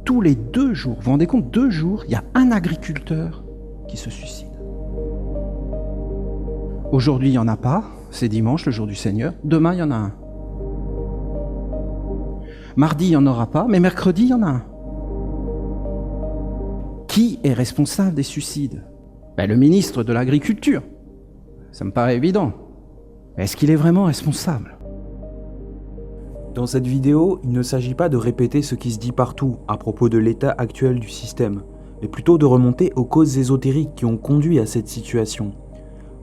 tous les 2 jours, vous vous rendez compte, 2 jours, il y a un agriculteur qui se suicide. Aujourd'hui, il n'y en a pas, c'est dimanche, le jour du Seigneur. Demain, il y en a un. Mardi, il n'y en aura pas, mais mercredi, il y en a un. Qui est responsable des suicides? Le ministre de l'Agriculture. Ça me paraît évident. Est-ce qu'il est vraiment responsable? Dans cette vidéo, il ne s'agit pas de répéter ce qui se dit partout à propos de l'état actuel du système, mais plutôt de remonter aux causes ésotériques qui ont conduit à cette situation.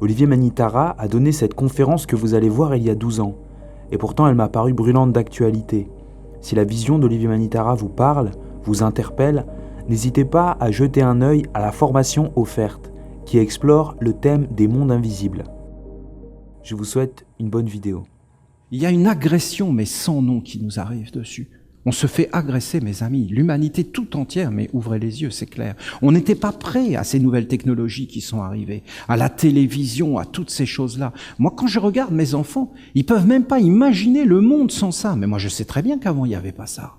Olivier Manitara a donné cette conférence que vous allez voir il y a 12 ans, et pourtant elle m'a paru brûlante d'actualité. Si la vision d'Olivier Manitara vous parle, vous interpelle, n'hésitez pas à jeter un œil à la formation offerte, qui explore le thème des mondes invisibles. Je vous souhaite une bonne vidéo. Il y a une agression, mais sans nom, qui nous arrive dessus. On se fait agresser, mes amis. L'humanité tout entière, mais ouvrez les yeux, c'est clair. On n'était pas prêt à ces nouvelles technologies qui sont arrivées, à la télévision, à toutes ces choses-là. Moi, quand je regarde mes enfants, ils peuvent même pas imaginer le monde sans ça. Mais moi, je sais très bien qu'avant, il n'y avait pas ça.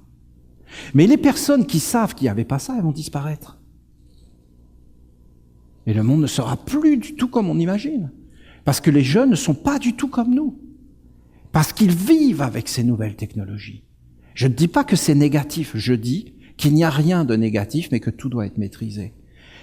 Mais les personnes qui savent qu'il n'y avait pas ça, elles vont disparaître. Et le monde ne sera plus du tout comme on imagine. Parce que les jeunes ne sont pas du tout comme nous. Parce qu'ils vivent avec ces nouvelles technologies. Je ne dis pas que c'est négatif, je dis qu'il n'y a rien de négatif, mais que tout doit être maîtrisé.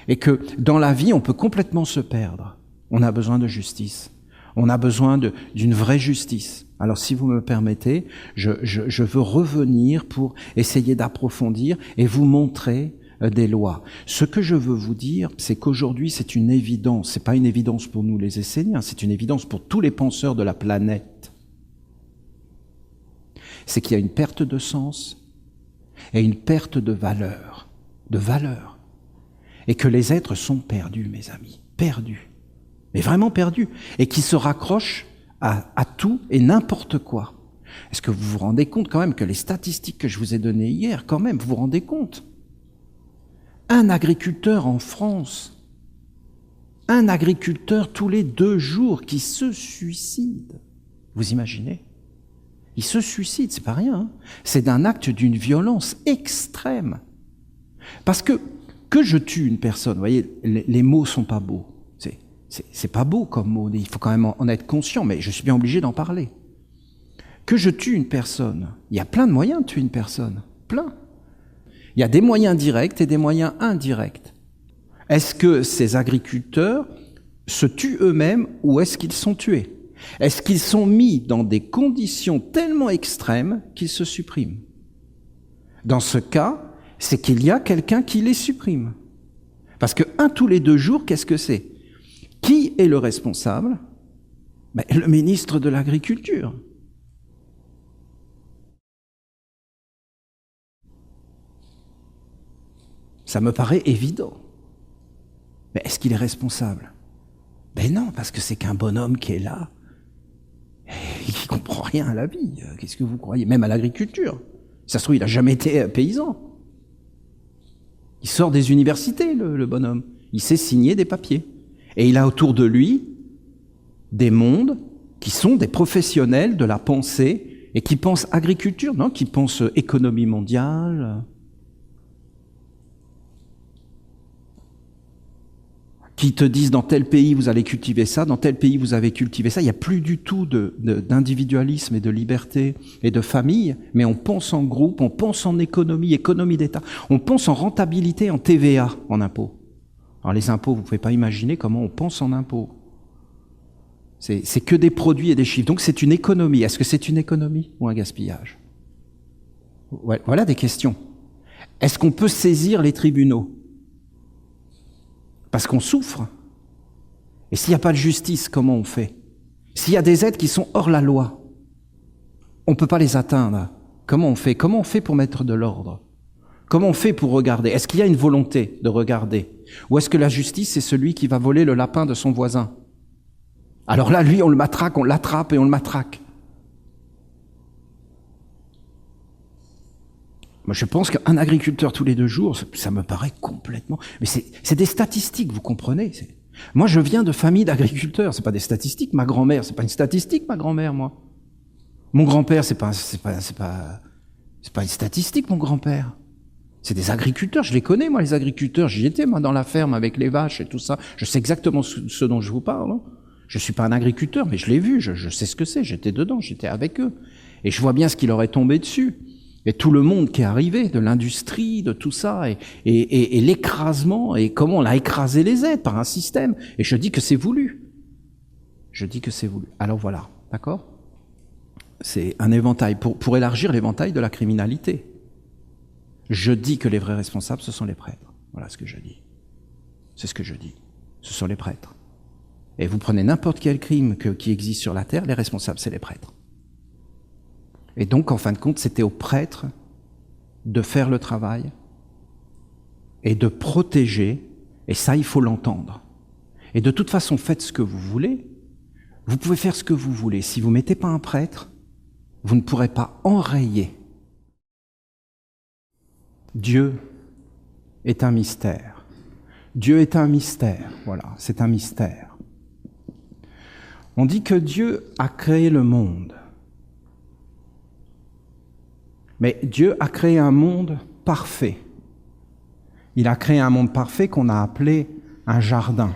Et que dans la vie, on peut complètement se perdre. On a besoin de justice. On a besoin d'une vraie justice. Alors si vous me permettez, je veux revenir pour essayer d'approfondir et vous montrer des lois. Ce que je veux vous dire, c'est qu'aujourd'hui, c'est une évidence. C'est pas une évidence pour nous les Esséniens, c'est une évidence pour tous les penseurs de la planète. C'est qu'il y a une perte de sens et une perte de valeur. Et que les êtres sont perdus, mes amis, perdus, mais vraiment perdus, et qui se raccrochent à tout et n'importe quoi. Est-ce que vous vous rendez compte quand même que les statistiques que je vous ai données hier, quand même, vous vous rendez compte? Un agriculteur en France, un agriculteur tous les 2 jours qui se suicide. Vous imaginez? Il se suicide, c'est pas rien. Hein. C'est d'un acte d'une violence extrême. Parce que je tue une personne, vous voyez, les mots sont pas beaux. C'est pas beau comme mot, il faut quand même en être conscient, mais je suis bien obligé d'en parler. Que je tue une personne, il y a plein de moyens de tuer une personne, plein. Il y a des moyens directs et des moyens indirects. Est-ce que ces agriculteurs se tuent eux-mêmes ou est-ce qu'ils sont tués? Est-ce qu'ils sont mis dans des conditions tellement extrêmes qu'ils se suppriment? Dans ce cas, c'est qu'il y a quelqu'un qui les supprime. Parce que tous les 2 jours, qu'est-ce que c'est? Qui est le responsable? Le ministre de l'Agriculture. Ça me paraît évident. Mais est-ce qu'il est responsable? Non, parce que c'est qu'un bonhomme qui est là, et qui comprend rien à la vie. Qu'est-ce que vous croyez? Même à l'agriculture. Ça se trouve, il n'a jamais été paysan. Il sort des universités, le bonhomme. Il sait signer des papiers. Et il a autour de lui des mondes qui sont des professionnels de la pensée et qui pensent agriculture, non, qui pensent économie mondiale, qui te disent dans tel pays vous allez cultiver ça, dans tel pays vous avez cultivé ça. Il n'y a plus du tout d'individualisme et de liberté et de famille, mais on pense en groupe, on pense en économie d'État, on pense en rentabilité, en TVA, en impôts. Alors les impôts, vous ne pouvez pas imaginer comment on pense en impôts. C'est que des produits et des chiffres. Donc c'est une économie. Est-ce que c'est une économie ou un gaspillage? Voilà des questions. Est-ce qu'on peut saisir les tribunaux? Parce qu'on souffre. Et s'il n'y a pas de justice, comment on fait? S'il y a des êtres qui sont hors la loi, on ne peut pas les atteindre. Comment on fait? Comment on fait pour mettre de l'ordre? Comment on fait pour regarder? Est-ce qu'il y a une volonté de regarder? Ou est-ce que la justice, c'est celui qui va voler le lapin de son voisin? Alors là, lui, on le matraque, on l'attrape et on le matraque. Moi, je pense qu'un agriculteur tous les 2 jours, ça me paraît complètement... Mais c'est des statistiques, vous comprenez? Moi, je viens de famille d'agriculteurs, c'est pas des statistiques. Ma grand-mère, c'est pas une statistique, ma grand-mère, moi. Mon grand-père, c'est pas une statistique, mon grand-père. C'est des agriculteurs, je les connais, moi, les agriculteurs. J'y étais, moi, dans la ferme avec les vaches et tout ça. Je sais exactement ce dont je vous parle. Hein. Je suis pas un agriculteur, mais je l'ai vu, je sais ce que c'est. J'étais dedans, j'étais avec eux. Et je vois bien ce qui leur est tombé dessus. Et tout le monde qui est arrivé, de l'industrie, de tout ça, et l'écrasement, et comment on a écrasé les êtres par un système. Et je dis que c'est voulu. Je dis que c'est voulu. Alors voilà, d'accord ? C'est un éventail, pour élargir l'éventail de la criminalité. Je dis que les vrais responsables, ce sont les prêtres. Voilà ce que je dis. C'est ce que je dis. Ce sont les prêtres. Et vous prenez n'importe quel crime qui existe sur la terre, les responsables, c'est les prêtres. Et donc, en fin de compte, c'était aux prêtres de faire le travail et de protéger, et ça, il faut l'entendre. Et de toute façon, faites ce que vous voulez. Vous pouvez faire ce que vous voulez. Si vous ne mettez pas un prêtre, vous ne pourrez pas enrayer. Dieu est un mystère. Dieu est un mystère. Voilà, c'est un mystère. On dit que Dieu a créé le monde. Mais Dieu a créé un monde parfait. Il a créé un monde parfait qu'on a appelé un jardin.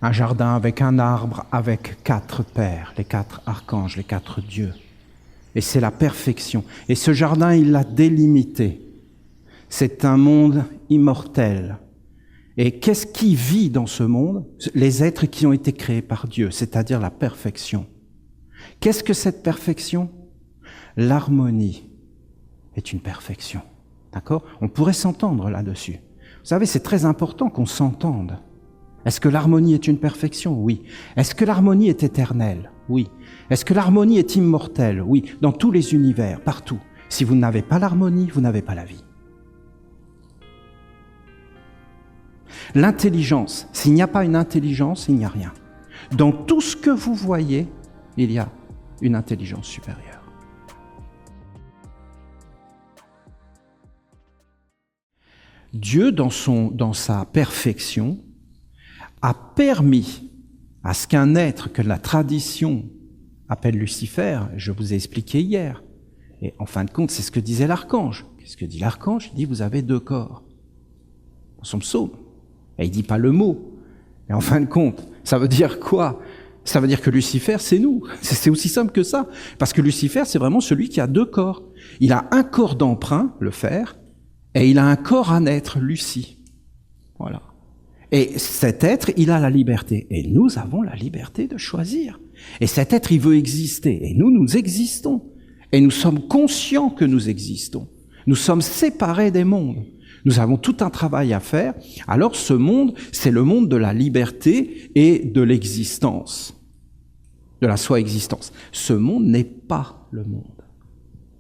Un jardin avec un arbre, avec 4 pères, les 4 archanges, les 4 dieux. Et c'est la perfection. Et ce jardin, il l'a délimité. C'est un monde immortel. Et qu'est-ce qui vit dans ce monde ? Les êtres qui ont été créés par Dieu, c'est-à-dire la perfection. Qu'est-ce que cette perfection ? L'harmonie est une perfection. D'accord ? On pourrait s'entendre là-dessus. Vous savez, c'est très important qu'on s'entende. Est-ce que l'harmonie est une perfection ? Oui. Est-ce que l'harmonie est éternelle ? Oui. Est-ce que l'harmonie est immortelle ? Oui. Dans tous les univers, partout. Si vous n'avez pas l'harmonie, vous n'avez pas la vie. L'intelligence, s'il n'y a pas une intelligence, il n'y a rien. Dans tout ce que vous voyez, il y a une intelligence supérieure. Dieu, dans sa perfection, a permis à ce qu'un être que la tradition appelle Lucifer, je vous ai expliqué hier, et en fin de compte, c'est ce que disait l'archange. Qu'est-ce que dit l'archange ? Il dit, vous avez 2 corps. Dans son psaume. Et il dit pas le mot. Et en fin de compte, ça veut dire quoi ? Ça veut dire que Lucifer, c'est nous. C'est aussi simple que ça. Parce que Lucifer, c'est vraiment celui qui a 2 corps. Il a un corps d'emprunt, le fer, et il a un corps à naître, Lucie. Voilà. Et cet être, il a la liberté. Et nous avons la liberté de choisir. Et cet être, il veut exister. Et nous existons. Et nous sommes conscients que nous existons. Nous sommes séparés des mondes. Nous avons tout un travail à faire. Alors ce monde, c'est le monde de la liberté et de l'existence. De la soi-existence. Ce monde n'est pas le monde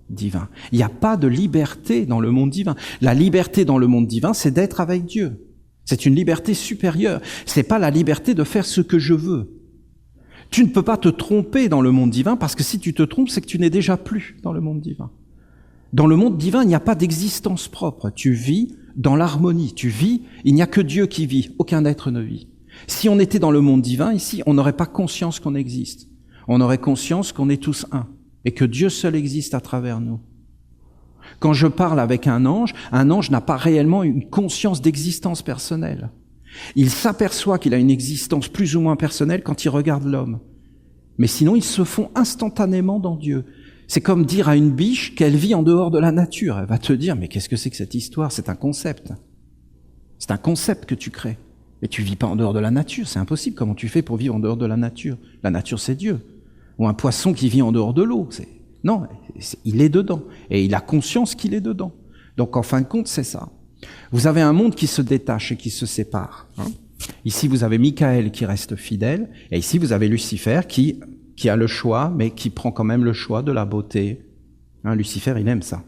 divin. Il n'y a pas de liberté dans le monde divin. La liberté dans le monde divin, c'est d'être avec Dieu. C'est une liberté supérieure. C'est pas la liberté de faire ce que je veux. Tu ne peux pas te tromper dans le monde divin parce que si tu te trompes, c'est que tu n'es déjà plus dans le monde divin. Dans le monde divin, il n'y a pas d'existence propre. Tu vis dans l'harmonie. Tu vis, il n'y a que Dieu qui vit. Aucun être ne vit. Si on était dans le monde divin, ici, on n'aurait pas conscience qu'on existe. On aurait conscience qu'on est tous un et que Dieu seul existe à travers nous. Quand je parle avec un ange n'a pas réellement une conscience d'existence personnelle. Il s'aperçoit qu'il a une existence plus ou moins personnelle quand il regarde l'homme. Mais sinon, ils se font instantanément dans Dieu. C'est comme dire à une biche qu'elle vit en dehors de la nature. Elle va te dire, mais qu'est-ce que c'est que cette histoire ? C'est un concept. C'est un concept que tu crées. Mais tu vis pas en dehors de la nature, c'est impossible. Comment tu fais pour vivre en dehors de la nature ? La nature, c'est Dieu. Ou un poisson qui vit en dehors de l'eau. Non, il est dedans. Et il a conscience qu'il est dedans. Donc, en fin de compte, c'est ça. Vous avez un monde qui se détache et qui se sépare. Ici, vous avez Michael qui reste fidèle. Et ici, vous avez Lucifer qui a le choix, mais qui prend quand même le choix de la beauté. Lucifer, il aime ça.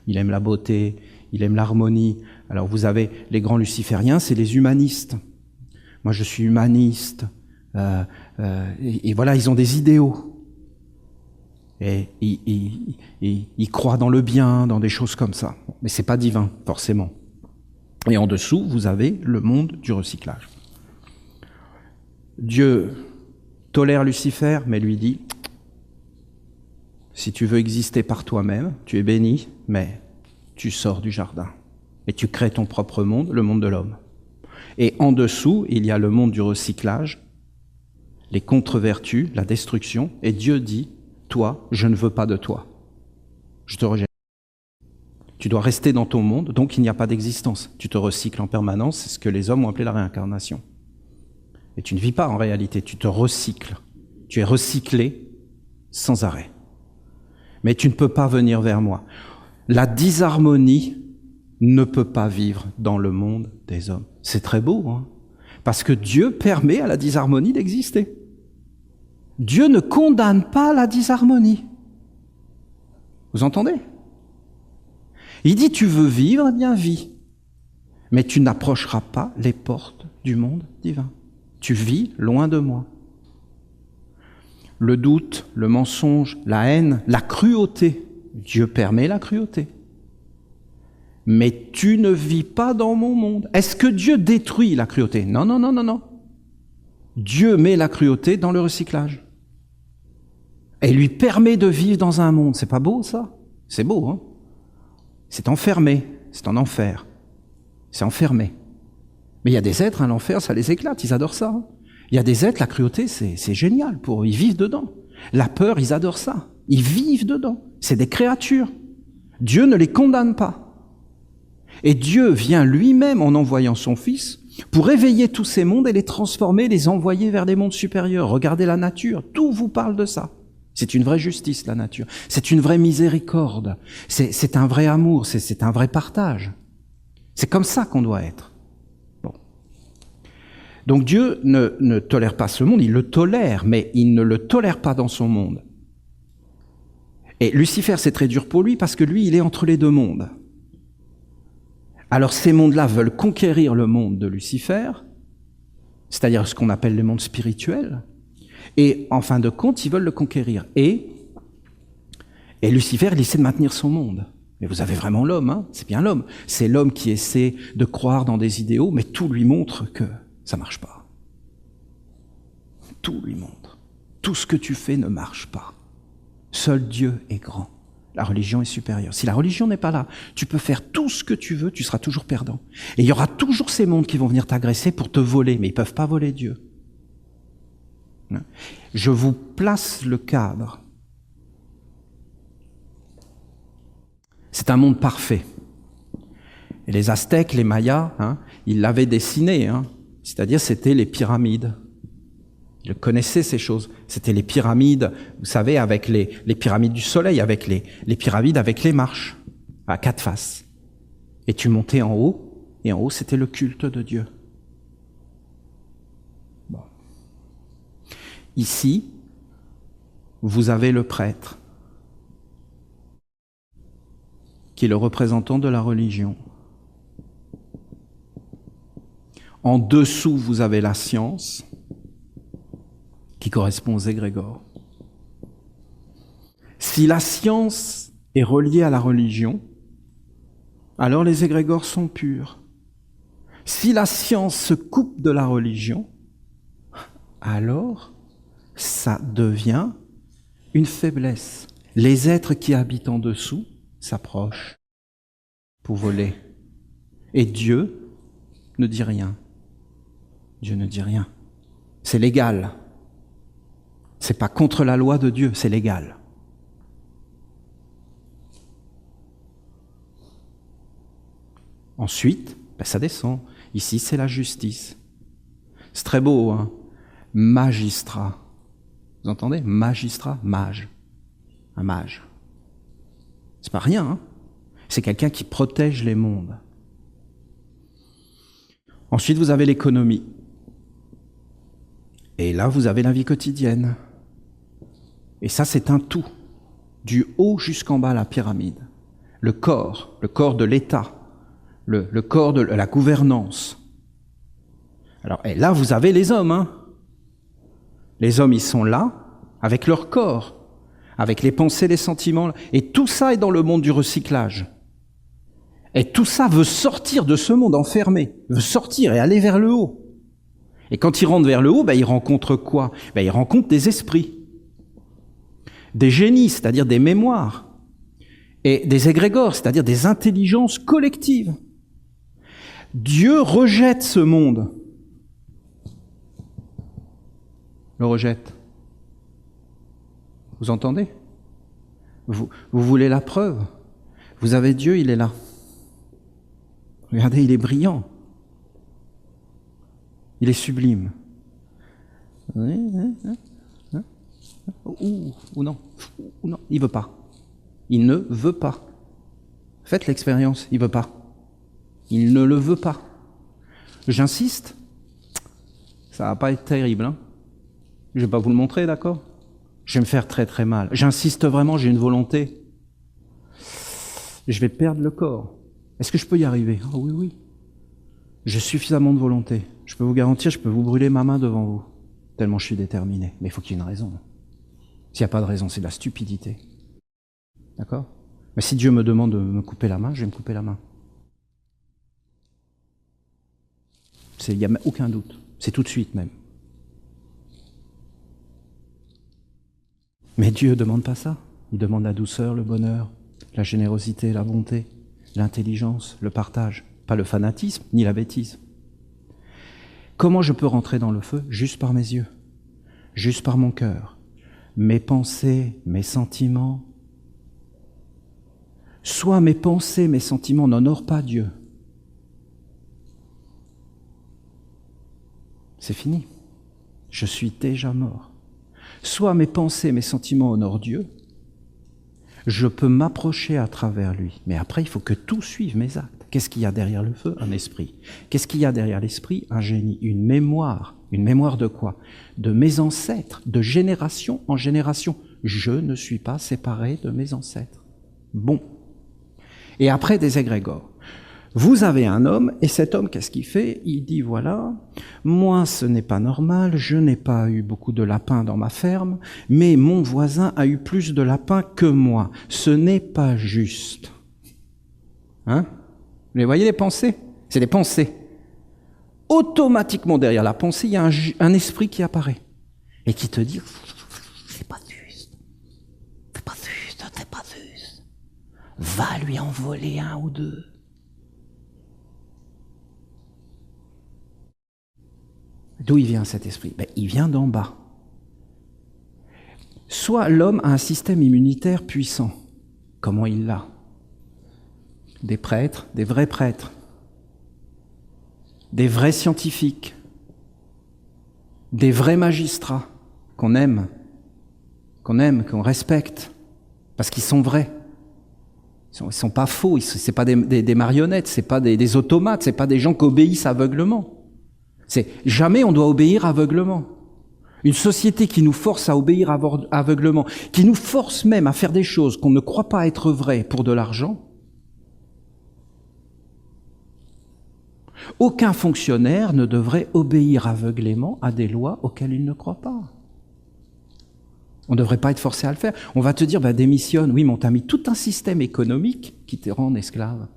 Il aime la beauté, il aime l'harmonie. Alors, vous avez les grands lucifériens, c'est les humanistes. Moi, je suis humaniste. Et voilà, ils ont des idéaux. Et ils croient dans le bien, dans des choses comme ça. Mais c'est pas divin, forcément. Et en dessous, vous avez le monde du recyclage. Dieu tolère Lucifer, mais lui dit, si tu veux exister par toi-même, tu es béni, mais tu sors du jardin et tu crées ton propre monde, le monde de l'homme. Et en dessous, il y a le monde du recyclage, les contre-vertus, la destruction, et Dieu dit, toi, je ne veux pas de toi. Je te rejette. Tu dois rester dans ton monde, donc il n'y a pas d'existence. Tu te recycles en permanence, c'est ce que les hommes ont appelé la réincarnation. Et tu ne vis pas en réalité, tu te recycles. Tu es recyclé sans arrêt. Mais tu ne peux pas venir vers moi. La disharmonie ne peut pas vivre dans le monde des hommes. C'est très beau, hein, parce que Dieu permet à la disharmonie d'exister. Dieu ne condamne pas la disharmonie. Vous entendez? Il dit, tu veux vivre, eh bien vis. Mais tu n'approcheras pas les portes du monde divin. Tu vis loin de moi. Le doute, le mensonge, la haine, la cruauté. Dieu permet la cruauté. Mais tu ne vis pas dans mon monde. Est-ce que Dieu détruit la cruauté? Non, non, non, non, non. Dieu met la cruauté dans le recyclage. Et lui permet de vivre dans un monde. C'est pas beau, ça? C'est beau, hein? C'est enfermé, c'est en enfer. C'est enfermé. Mais il y a des êtres, hein, l'enfer, ça les éclate, ils adorent ça. Hein. Il y a des êtres, la cruauté, c'est génial pour eux, ils vivent dedans. La peur, ils adorent ça. Ils vivent dedans. C'est des créatures. Dieu ne les condamne pas. Et Dieu vient lui-même en envoyant son Fils pour éveiller tous ces mondes et les transformer, les envoyer vers des mondes supérieurs. Regardez la nature, tout vous parle de ça. C'est une vraie justice, la nature. C'est une vraie miséricorde. C'est un vrai amour, c'est un vrai partage. C'est comme ça qu'on doit être. Bon. Donc Dieu ne tolère pas ce monde, il le tolère, mais il ne le tolère pas dans son monde. Et Lucifer, c'est très dur pour lui parce que lui, il est entre les deux mondes. Alors ces mondes-là veulent conquérir le monde de Lucifer, c'est-à-dire ce qu'on appelle le monde spirituel, et en fin de compte, ils veulent le conquérir. Et Lucifer, il essaie de maintenir son monde. Mais vous avez vraiment l'homme, hein, c'est bien l'homme. C'est l'homme qui essaie de croire dans des idéaux, mais tout lui montre que ça marche pas. Tout lui montre. Tout ce que tu fais ne marche pas. Seul Dieu est grand. La religion est supérieure. Si la religion n'est pas là, tu peux faire tout ce que tu veux, tu seras toujours perdant. Et il y aura toujours ces mondes qui vont venir t'agresser pour te voler, mais ils ne peuvent pas voler Dieu. Je vous place le cadre. C'est un monde parfait. Et les Aztèques, les Mayas, hein, ils l'avaient dessiné, hein, c'est-à-dire c'était les pyramides. Ils connaissaient ces choses. C'était les pyramides, vous savez, avec les pyramides du soleil, avec les pyramides avec les marches, à 4 faces. Et tu montais en haut, et en haut c'était le culte de Dieu. Bon. Ici, vous avez le prêtre, qui est le représentant de la religion. En dessous, vous avez la science, qui correspond aux égrégores. Si la science est reliée à la religion, alors les égrégores sont purs. Si la science se coupe de la religion, alors ça devient une faiblesse. Les êtres qui habitent en dessous s'approchent pour voler. Et Dieu ne dit rien. Dieu ne dit rien. C'est légal. C'est pas contre la loi de Dieu, c'est légal. Ensuite, ça descend. Ici, c'est la justice. C'est très beau, hein. Magistrat. Vous entendez? Magistrat, mage. Un mage. C'est pas rien, hein. C'est quelqu'un qui protège les mondes. Ensuite, vous avez l'économie. Et là, vous avez la vie quotidienne. Et ça, c'est un tout, du haut jusqu'en bas, la pyramide. Le corps de l'État, le corps de la gouvernance. Alors, et là, vous avez les hommes. Hein. Les hommes, ils sont là, avec leur corps, avec les pensées, les sentiments. Et tout ça est dans le monde du recyclage. Et tout ça veut sortir de ce monde enfermé, veut sortir et aller vers le haut. Et quand ils rentrent vers le haut, ils rencontrent quoi? Ils rencontrent des esprits. Des génies, c'est-à-dire des mémoires. et des égrégores, c'est-à-dire des intelligences collectives. Dieu rejette ce monde. Le rejette. Vous entendez ? Vous voulez la preuve ? Vous avez Dieu, il est là. Regardez, il est brillant. Il est sublime. Ou non, il veut pas. Il ne veut pas. Faites l'expérience, il veut pas. Il ne le veut pas. J'insiste, ça va pas être terrible. Hein, je vais pas vous le montrer, d'accord ? Je vais me faire très très mal. J'insiste vraiment, j'ai une volonté. Je vais perdre le corps. Est-ce que je peux y arriver ? Oh oui, oui. J'ai suffisamment de volonté. Je peux vous garantir, je peux vous brûler ma main devant vous. Tellement je suis déterminé. Mais il faut qu'il y ait une raison. S'il n'y a pas de raison, c'est de la stupidité. D'accord ? Mais si Dieu me demande de me couper la main, je vais me couper la main. Il n'y a aucun doute. C'est tout de suite même. Mais Dieu ne demande pas ça. Il demande la douceur, le bonheur, la générosité, la bonté, l'intelligence, le partage. Pas le fanatisme, ni la bêtise. Comment je peux rentrer dans le feu ? Juste par mes yeux, juste par mon cœur. Mes pensées, mes sentiments. Soit mes pensées, mes sentiments n'honorent pas Dieu. C'est fini. Je suis déjà mort. Soit mes pensées, mes sentiments honorent Dieu. Je peux m'approcher à travers lui. Mais après, il faut que tout suive mes actes. Qu'est-ce qu'il y a derrière le feu ? Un esprit. Qu'est-ce qu'il y a derrière l'esprit ? Un génie, une mémoire. Une mémoire de quoi ? De mes ancêtres, de génération en génération. Je ne suis pas séparé de mes ancêtres. Bon. Et après, des égrégores. Vous avez un homme, et cet homme, qu'est-ce qu'il fait ? Il dit, voilà, moi, ce n'est pas normal, je n'ai pas eu beaucoup de lapins dans ma ferme, mais mon voisin a eu plus de lapins que moi. Ce n'est pas juste. Hein ? Vous les voyez, les pensées ? C'est des pensées. Automatiquement, derrière la pensée, il y a un esprit qui apparaît, et qui te dit, c'est pas juste. C'est pas juste, c'est pas juste. Va lui en voler un ou deux. D'où il vient cet esprit ? Il vient d'en bas. Soit l'homme a un système immunitaire puissant. Comment il l'a ? Des prêtres, des vrais prêtres, des vrais scientifiques, des vrais magistrats qu'on aime, qu'on respecte, parce qu'ils sont vrais. Ils sont pas faux, c'est pas des marionnettes, c'est pas des automates, c'est pas des gens qui obéissent aveuglement. C'est jamais on doit obéir aveuglement. Une société qui nous force à obéir aveuglement, qui nous force même à faire des choses qu'on ne croit pas être vraies pour de l'argent. Aucun fonctionnaire ne devrait obéir aveuglément à des lois auxquelles il ne croit pas. On ne devrait pas être forcé à le faire. On va te dire, démissionne. Oui, mais on t'a mis tout un système économique qui te rend esclave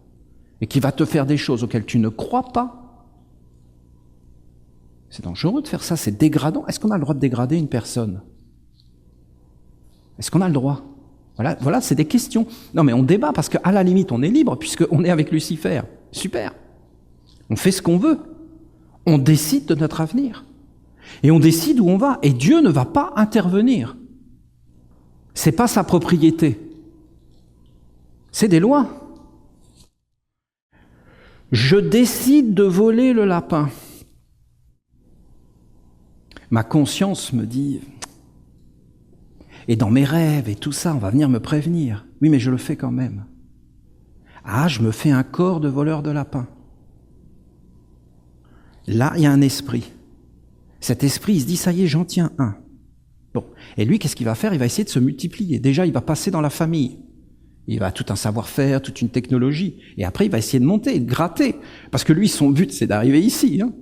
et qui va te faire des choses auxquelles tu ne crois pas. C'est dangereux de faire ça, c'est dégradant. Est-ce qu'on a le droit de dégrader une personne ? Est-ce qu'on a le droit ? Voilà, c'est des questions. Non, mais on débat parce qu'à la limite, on est libre puisqu'on est avec Lucifer. Super. On fait ce qu'on veut. On décide de notre avenir. Et on décide où on va. Et Dieu ne va pas intervenir. C'est pas sa propriété. C'est des lois. Je décide de voler le lapin. Ma conscience me dit, et dans mes rêves et tout ça, on va venir me prévenir. Oui, mais je le fais quand même. Ah, je me fais un corps de voleur de lapin. Là, il y a un esprit. Cet esprit, il se dit, ça y est, j'en tiens un. Bon. Et lui, qu'est-ce qu'il va faire ? Il va essayer de se multiplier. Déjà, il va passer dans la famille. Il va tout un savoir-faire, toute une technologie. Et après, il va essayer de monter, de gratter. Parce que lui, son but, c'est d'arriver ici. Hein.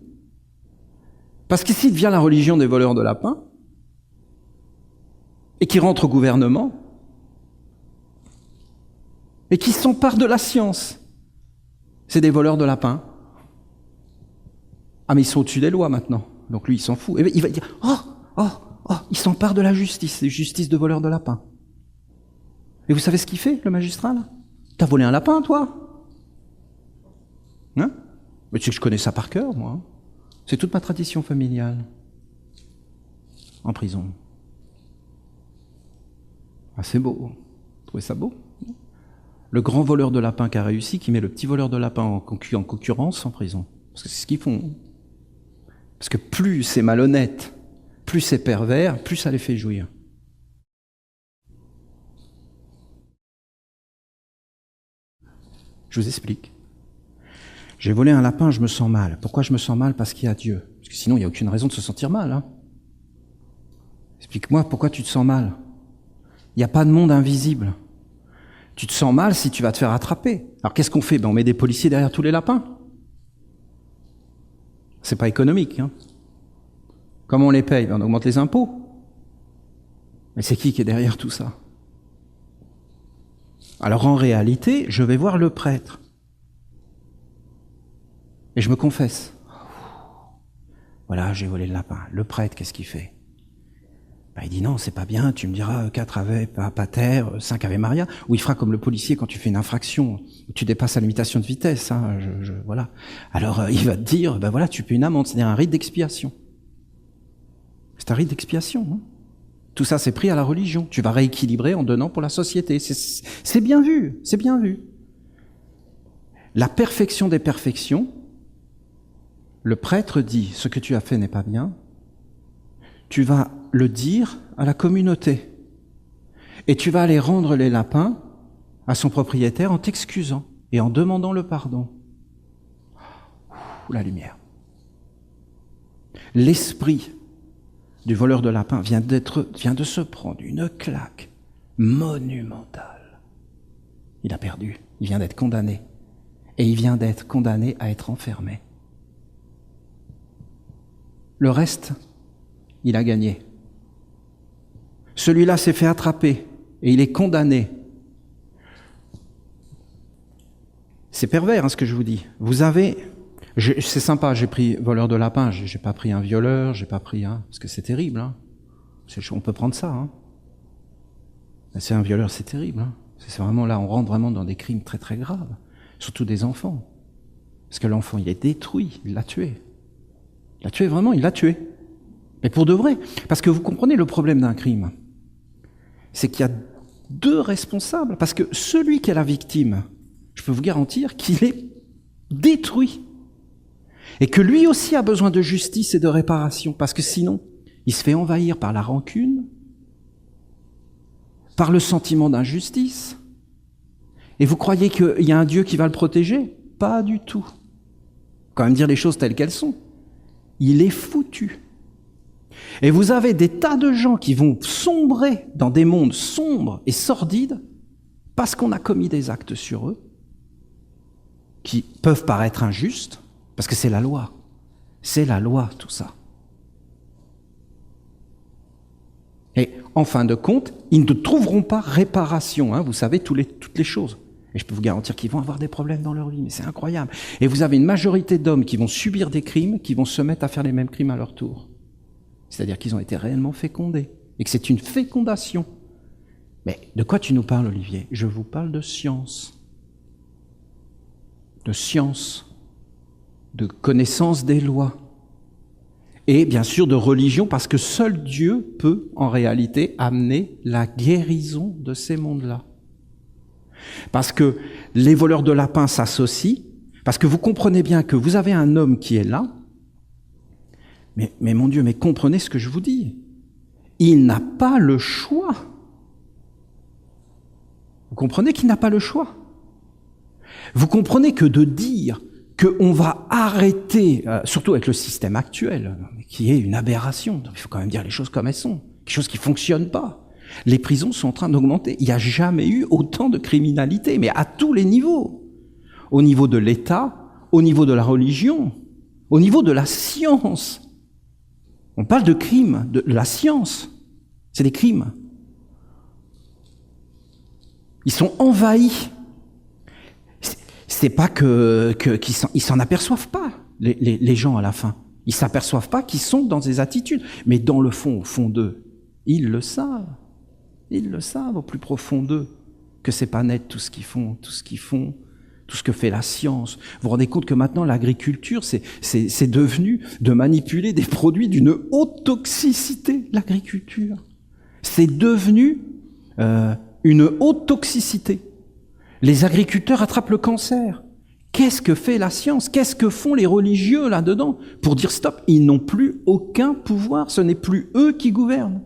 Parce qu'ici, il devient la religion des voleurs de lapins. Et qui rentre au gouvernement. Et qui s'empare de la science. C'est des voleurs de lapins. Ah, mais ils sont au-dessus des lois maintenant. Donc lui, il s'en fout. Et il va dire, il s'empare de la justice de voleurs de lapins. Et vous savez ce qu'il fait, le magistrat, là? T'as volé un lapin, toi? Hein? Mais tu sais que je connais ça par cœur, moi. C'est toute ma tradition familiale. En prison. Ah, c'est beau. Vous trouvez ça beau? Le grand voleur de lapin qui a réussi, qui met le petit voleur de lapin en concurrence en prison. Parce que c'est ce qu'ils font. Parce que plus c'est malhonnête, plus c'est pervers, plus ça les fait jouir. Je vous explique. J'ai volé un lapin, je me sens mal. Pourquoi je me sens mal? Parce qu'il y a Dieu. Parce que sinon, il n'y a aucune raison de se sentir mal. Hein. Explique-moi pourquoi tu te sens mal. Il n'y a pas de monde invisible. Tu te sens mal si tu vas te faire attraper. Alors qu'est-ce qu'on fait? Ben, on met des policiers derrière tous les lapins. C'est pas économique. Hein. Comment on les paye? Ben, on augmente les impôts. Mais c'est qui est derrière tout ça? Alors en réalité, je vais voir le prêtre. Et je me confesse. Voilà, j'ai volé le lapin. Le prêtre, qu'est-ce qu'il fait? Ben, il dit non, c'est pas bien, tu me diras 4 Ave Pater, 5 Ave Maria, ou il fera comme le policier quand tu fais une infraction, où tu dépasses la limitation de vitesse. Hein, voilà. Alors il va te dire, ben voilà, tu paies une amende, c'est-à-dire un rite d'expiation. C'est un rite d'expiation. Hein. Tout ça, c'est pris à la religion. Tu vas rééquilibrer en donnant pour la société. C'est bien vu, c'est bien vu. La perfection des perfections, le prêtre dit, ce que tu as fait n'est pas bien, tu vas le dire à la communauté. Et tu vas aller rendre les lapins à son propriétaire en t'excusant et en demandant le pardon. Ouh, la lumière. L'esprit du voleur de lapins vient de se prendre une claque monumentale. Il a perdu, il vient d'être condamné. Et il vient d'être condamné à être enfermé. Le reste, il a gagné. Celui-là s'est fait attraper et il est condamné. C'est pervers, hein, ce que je vous dis. C'est sympa, j'ai pris voleur de lapin, j'ai pas pris un violeur, j'ai pas pris un... Parce que c'est terrible, hein. On peut prendre ça, hein. C'est un violeur, c'est terrible, hein. C'est vraiment là, on rentre vraiment dans des crimes très très graves. Surtout des enfants. Parce que l'enfant, il est détruit, il l'a tué. Il l'a tué vraiment, il l'a tué. Mais pour de vrai. Parce que vous comprenez le problème d'un crime. C'est qu'il y a 2 responsables. Parce que celui qui est la victime, je peux vous garantir qu'il est détruit. Et que lui aussi a besoin de justice et de réparation. Parce que sinon, il se fait envahir par la rancune, par le sentiment d'injustice. Et vous croyez qu'il y a un Dieu qui va le protéger? Pas du tout. Quand même dire les choses telles qu'elles sont. Il est foutu. Et vous avez des tas de gens qui vont sombrer dans des mondes sombres et sordides parce qu'on a commis des actes sur eux qui peuvent paraître injustes, parce que c'est la loi. C'est la loi, tout ça. Et en fin de compte, ils ne trouveront pas réparation, hein, vous savez, toutes les choses. Et je peux vous garantir qu'ils vont avoir des problèmes dans leur vie, mais c'est incroyable. Et vous avez une majorité d'hommes qui vont subir des crimes, qui vont se mettre à faire les mêmes crimes à leur tour. C'est-à-dire qu'ils ont été réellement fécondés, et que c'est une fécondation. Mais de quoi tu nous parles, Olivier? Je vous parle de science. De science. De connaissance des lois. Et bien sûr de religion, parce que seul Dieu peut, en réalité, amener la guérison de ces mondes-là. Parce que les voleurs de lapins s'associent, parce que vous comprenez bien que vous avez un homme qui est là, mais mon Dieu, mais comprenez ce que je vous dis. Il n'a pas le choix. Vous comprenez qu'il n'a pas le choix. Vous comprenez que de dire qu'on va arrêter, surtout avec le système actuel, qui est une aberration, donc il faut quand même dire les choses comme elles sont, quelque chose qui ne fonctionne pas. Les prisons sont en train d'augmenter. Il n'y a jamais eu autant de criminalité, mais à tous les niveaux. Au niveau de l'État, au niveau de la religion, au niveau de la science. On parle de crimes, de la science. C'est des crimes. Ils sont envahis. C'est pas qu'ils s'en aperçoivent pas, les gens à la fin. Ils s'aperçoivent pas qu'ils sont dans des attitudes. Mais dans le fond, au fond d'eux, ils le savent. Ils le savent au plus profond d'eux. que c'est pas net tout ce qu'ils font, tout ce que fait la science. Vous vous rendez compte que maintenant l'agriculture, c'est devenu de manipuler des produits d'une haute toxicité, l'agriculture. C'est devenu une haute toxicité. Les agriculteurs attrapent le cancer. Qu'est-ce que fait la science? Qu'est-ce que font les religieux là-dedans? Pour dire stop, ils n'ont plus aucun pouvoir, ce n'est plus eux qui gouvernent.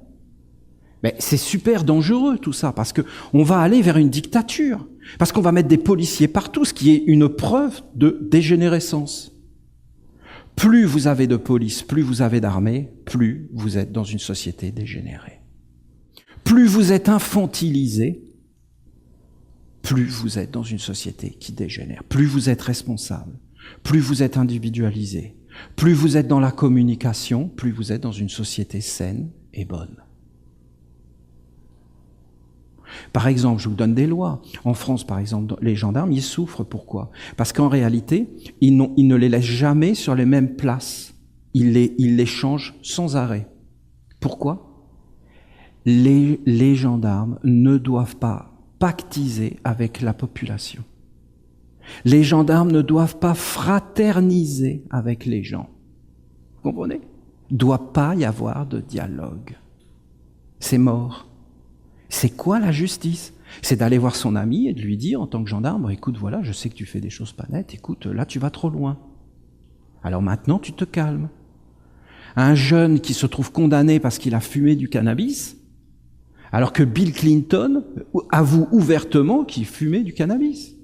Mais c'est super dangereux tout ça, parce que on va aller vers une dictature, parce qu'on va mettre des policiers partout, ce qui est une preuve de dégénérescence. Plus vous avez de police, plus vous avez d'armée, plus vous êtes dans une société dégénérée. Plus vous êtes infantilisé, plus vous êtes dans une société qui dégénère. Plus vous êtes responsable, plus vous êtes individualisé, plus vous êtes dans la communication, plus vous êtes dans une société saine et bonne. Par exemple, je vous donne des lois. En France, par exemple, les gendarmes, ils souffrent. Pourquoi? Parce qu'en réalité, ils ne les laissent jamais sur les mêmes places. Ils les changent sans arrêt. Pourquoi? Les gendarmes ne doivent pas pactiser avec la population. Les gendarmes ne doivent pas fraterniser avec les gens. Vous comprenez? Il ne doit pas y avoir de dialogue. C'est mort. C'est quoi la justice? C'est d'aller voir son ami et de lui dire en tant que gendarme, écoute, voilà, je sais que tu fais des choses pas nettes, écoute, là tu vas trop loin. Alors maintenant tu te calmes. Un jeune qui se trouve condamné parce qu'il a fumé du cannabis, alors que Bill Clinton avoue ouvertement qu'il fumait du cannabis.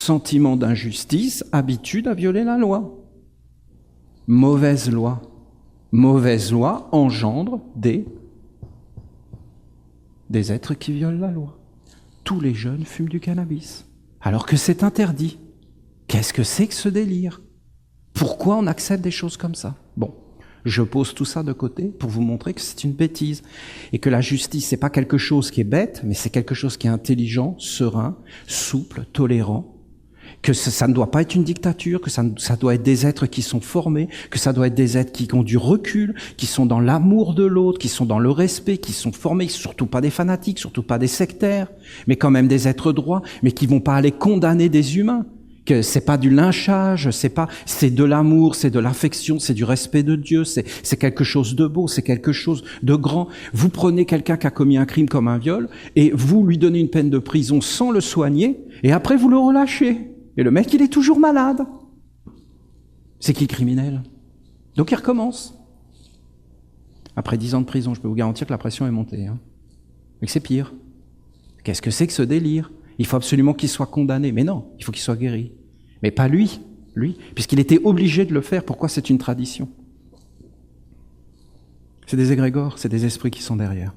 Sentiment d'injustice, habitude à violer la loi. Mauvaise loi. Mauvaise loi engendre des êtres qui violent la loi. Tous les jeunes fument du cannabis, alors que c'est interdit. Qu'est-ce que c'est que ce délire? Pourquoi on accepte des choses comme ça? Bon, je pose tout ça de côté pour vous montrer que c'est une bêtise et que la justice, c'est pas quelque chose qui est bête, mais c'est quelque chose qui est intelligent, serein, souple, tolérant, que ça ne doit pas être une dictature, que ça doit être des êtres qui sont formés, que ça doit être des êtres qui ont du recul, qui sont dans l'amour de l'autre, qui sont dans le respect, qui sont formés, surtout pas des fanatiques, surtout pas des sectaires, mais quand même des êtres droits, mais qui vont pas aller condamner des humains, que c'est pas du lynchage, c'est de l'amour, c'est de l'affection, c'est du respect de Dieu, c'est quelque chose de beau, c'est quelque chose de grand. Vous prenez quelqu'un qui a commis un crime comme un viol, et vous lui donnez une peine de prison sans le soigner, et après vous le relâchez. Et le mec, il est toujours malade. C'est qui le criminel? Donc il recommence. Après 10 ans de prison, je peux vous garantir que la pression est montée. Mais que c'est pire. Qu'est-ce que c'est que ce délire? Il faut absolument qu'il soit condamné. Mais non, il faut qu'il soit guéri. Mais pas lui, puisqu'il était obligé de le faire. Pourquoi? C'est une tradition. C'est des égrégores, c'est des esprits qui sont derrière.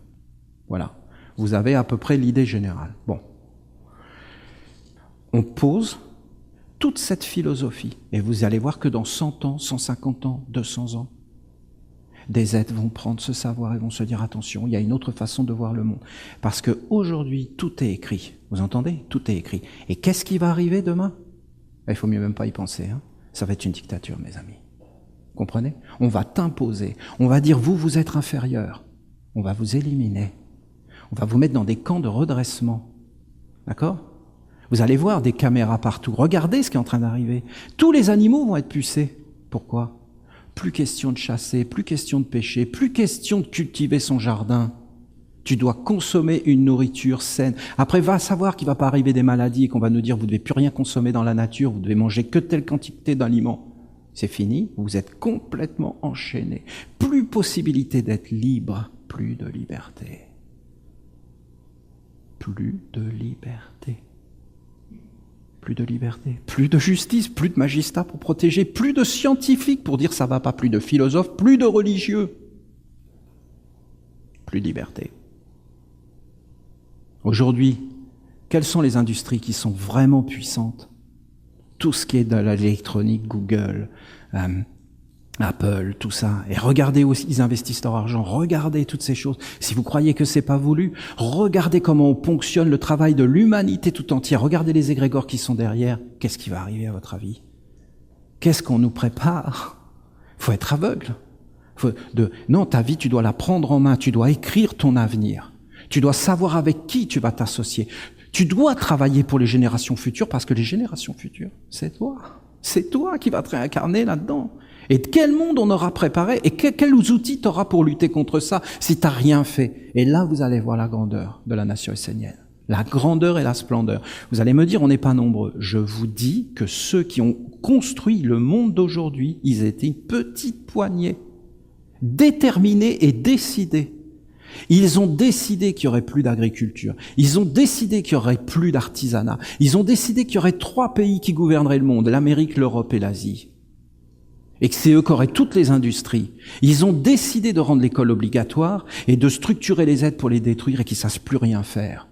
Voilà. Vous avez à peu près l'idée générale. Bon. On pose toute cette philosophie, et vous allez voir que dans 100 ans, 150 ans, 200 ans, des êtres vont prendre ce savoir et vont se dire attention, il y a une autre façon de voir le monde. Parce qu'aujourd'hui, tout est écrit. Vous entendez? Tout est écrit. Et qu'est-ce qui va arriver demain? Il faut mieux même pas y penser. Ça va être une dictature, mes amis. Vous comprenez? On va t'imposer. On va dire, vous êtes inférieur. On va vous éliminer. On va vous mettre dans des camps de redressement. D'accord? Vous allez voir des caméras partout. Regardez ce qui est en train d'arriver. Tous les animaux vont être pucés. Pourquoi? Plus question de chasser, plus question de pêcher, plus question de cultiver son jardin. Tu dois consommer une nourriture saine. Après, va savoir qu'il ne va pas arriver des maladies et qu'on va nous dire vous ne devez plus rien consommer dans la nature, vous devez manger que telle quantité d'aliments. C'est fini, vous êtes complètement enchaîné. Plus possibilité d'être libre, plus de liberté. Plus de liberté. Plus de liberté, plus de justice, plus de magistrats pour protéger, plus de scientifiques pour dire ça va pas, plus de philosophes, plus de religieux. Plus de liberté. Aujourd'hui, quelles sont les industries qui sont vraiment puissantes? Tout ce qui est de l'électronique, Google, Apple, tout ça. Et regardez où ils investissent leur argent. Regardez toutes ces choses. Si vous croyez que c'est pas voulu, regardez comment on ponctionne le travail de l'humanité tout entière. Regardez les égrégores qui sont derrière. Qu'est-ce qui va arriver à votre avis? Qu'est-ce qu'on nous prépare? Faut être aveugle. Non, ta vie, tu dois la prendre en main. Tu dois écrire ton avenir. Tu dois savoir avec qui tu vas t'associer. Tu dois travailler pour les générations futures parce que les générations futures, c'est toi. C'est toi qui vas te réincarner là-dedans. Et quel monde on aura préparé et quels outils tu auras pour lutter contre ça si tu n'as rien fait. Et là, vous allez voir la grandeur de la nation essénienne. La grandeur et la splendeur. Vous allez me dire, on n'est pas nombreux. Je vous dis que ceux qui ont construit le monde d'aujourd'hui, ils étaient une petite poignée, déterminés et décidés. Ils ont décidé qu'il y aurait plus d'agriculture. Ils ont décidé qu'il y aurait plus d'artisanat. Ils ont décidé qu'il y aurait 3 pays qui gouverneraient le monde, l'Amérique, l'Europe et l'Asie. Et que c'est eux qui auraient toutes les industries. Ils ont décidé de rendre l'école obligatoire et de structurer les aides pour les détruire et qu'ils ne sachent plus rien faire.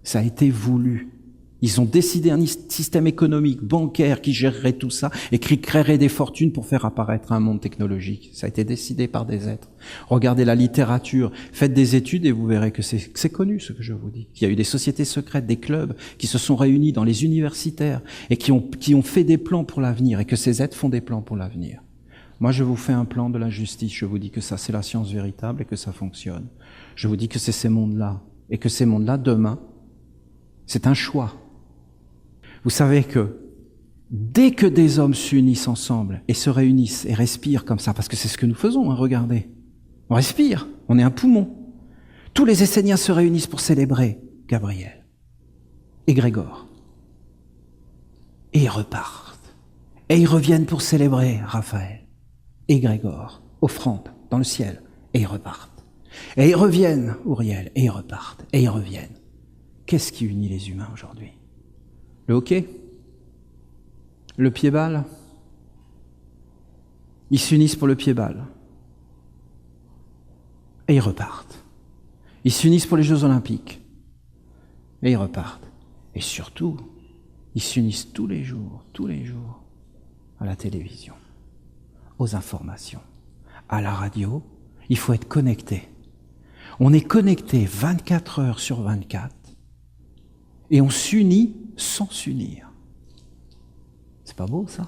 Ça a été voulu. Ils ont décidé un système économique, bancaire qui gérerait tout ça et qui créerait des fortunes pour faire apparaître un monde technologique. Ça a été décidé par des êtres. Regardez la littérature, faites des études et vous verrez que c'est connu ce que je vous dis. Il y a eu des sociétés secrètes, des clubs qui se sont réunis dans les universitaires et qui ont fait des plans pour l'avenir et que ces êtres font des plans pour l'avenir. Moi, je vous fais un plan de la justice. Je vous dis que ça, c'est la science véritable et que ça fonctionne. Je vous dis que c'est ces mondes-là et que ces mondes-là, demain, c'est un choix. Vous savez que dès que des hommes s'unissent ensemble et se réunissent et respirent comme ça, parce que c'est ce que nous faisons, hein, regardez, on respire, on est un poumon. Tous les Esséniens se réunissent pour célébrer Gabriel et Grégor. Et ils repartent. Et ils reviennent pour célébrer Raphaël et Grégor, offrande dans le ciel, et ils repartent. Et ils reviennent, Uriel, et ils repartent, et ils reviennent. Qu'est-ce qui unit les humains aujourd'hui ? Le hockey, le pied-ball, ils s'unissent pour le pied-ball et ils repartent. Ils s'unissent pour les Jeux Olympiques et ils repartent. Et surtout, ils s'unissent tous les jours, à la télévision, aux informations, à la radio. Il faut être connecté. On est connecté 24 heures sur 24 et on s'unit sans s'unir. C'est pas beau, ça?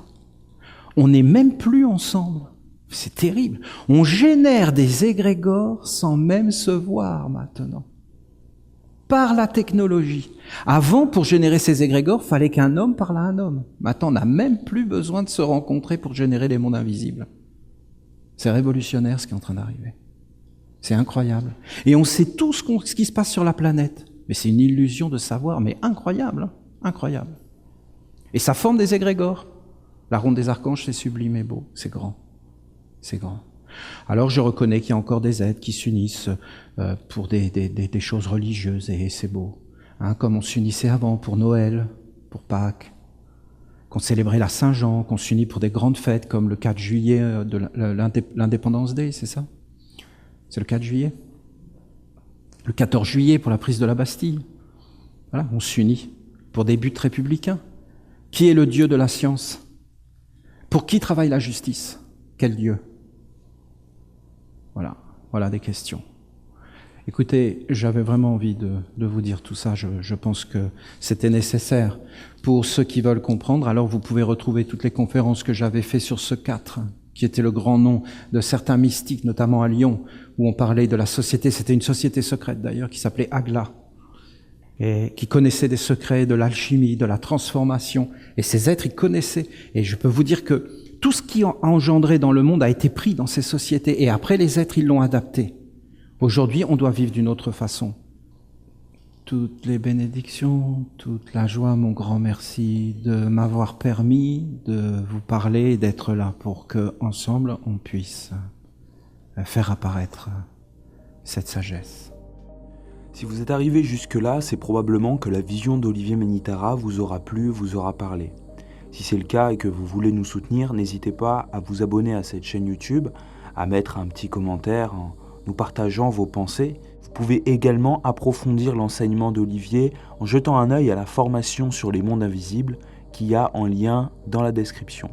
On n'est même plus ensemble. C'est terrible. On génère des égrégores sans même se voir maintenant. Par la technologie. Avant, pour générer ces égrégores, fallait qu'un homme parle à un homme. Maintenant, on n'a même plus besoin de se rencontrer pour générer les mondes invisibles. C'est révolutionnaire ce qui est en train d'arriver. C'est incroyable. Et on sait tout ce qui se passe sur la planète. Mais c'est une illusion de savoir, mais incroyable, hein. Incroyable. Et ça forme des égrégores. La ronde des archanges, c'est sublime et beau, c'est grand. C'est grand. Alors je reconnais qu'il y a encore des êtres qui s'unissent pour des choses religieuses, et c'est beau. Hein, comme on s'unissait avant pour Noël, pour Pâques, qu'on célébrait la Saint-Jean, qu'on s'unit pour des grandes fêtes comme le 4 juillet de l'Independence Day, c'est ça? C'est le 4 juillet? Le 14 juillet pour la prise de la Bastille. Voilà, on s'unit pour des buts républicains. Qui est le Dieu de la science? Pour qui travaille la justice? Quel Dieu? Voilà des questions. Écoutez, j'avais vraiment envie de vous dire tout ça. Je pense que c'était nécessaire pour ceux qui veulent comprendre. Alors vous pouvez retrouver toutes les conférences que j'avais faites sur ce 4, qui était le grand nom de certains mystiques, notamment à Lyon, où on parlait de la société. C'était une société secrète d'ailleurs, qui s'appelait Agla, et qui connaissait des secrets de l'alchimie, de la transformation. Et ces êtres, ils connaissaient. Et je peux vous dire que tout ce qui a engendré dans le monde a été pris dans ces sociétés. Et après, les êtres, ils l'ont adapté. Aujourd'hui, on doit vivre d'une autre façon. Toutes les bénédictions, toute la joie, mon grand merci de m'avoir permis de vous parler et d'être là pour que, ensemble, on puisse faire apparaître cette sagesse. Si vous êtes arrivé jusque-là, c'est probablement que la vision d'Olivier Ménitara vous aura plu, vous aura parlé. Si c'est le cas et que vous voulez nous soutenir, n'hésitez pas à vous abonner à cette chaîne YouTube, à mettre un petit commentaire en nous partageant vos pensées. Vous pouvez également approfondir l'enseignement d'Olivier en jetant un œil à la formation sur les mondes invisibles qu'il y a en lien dans la description.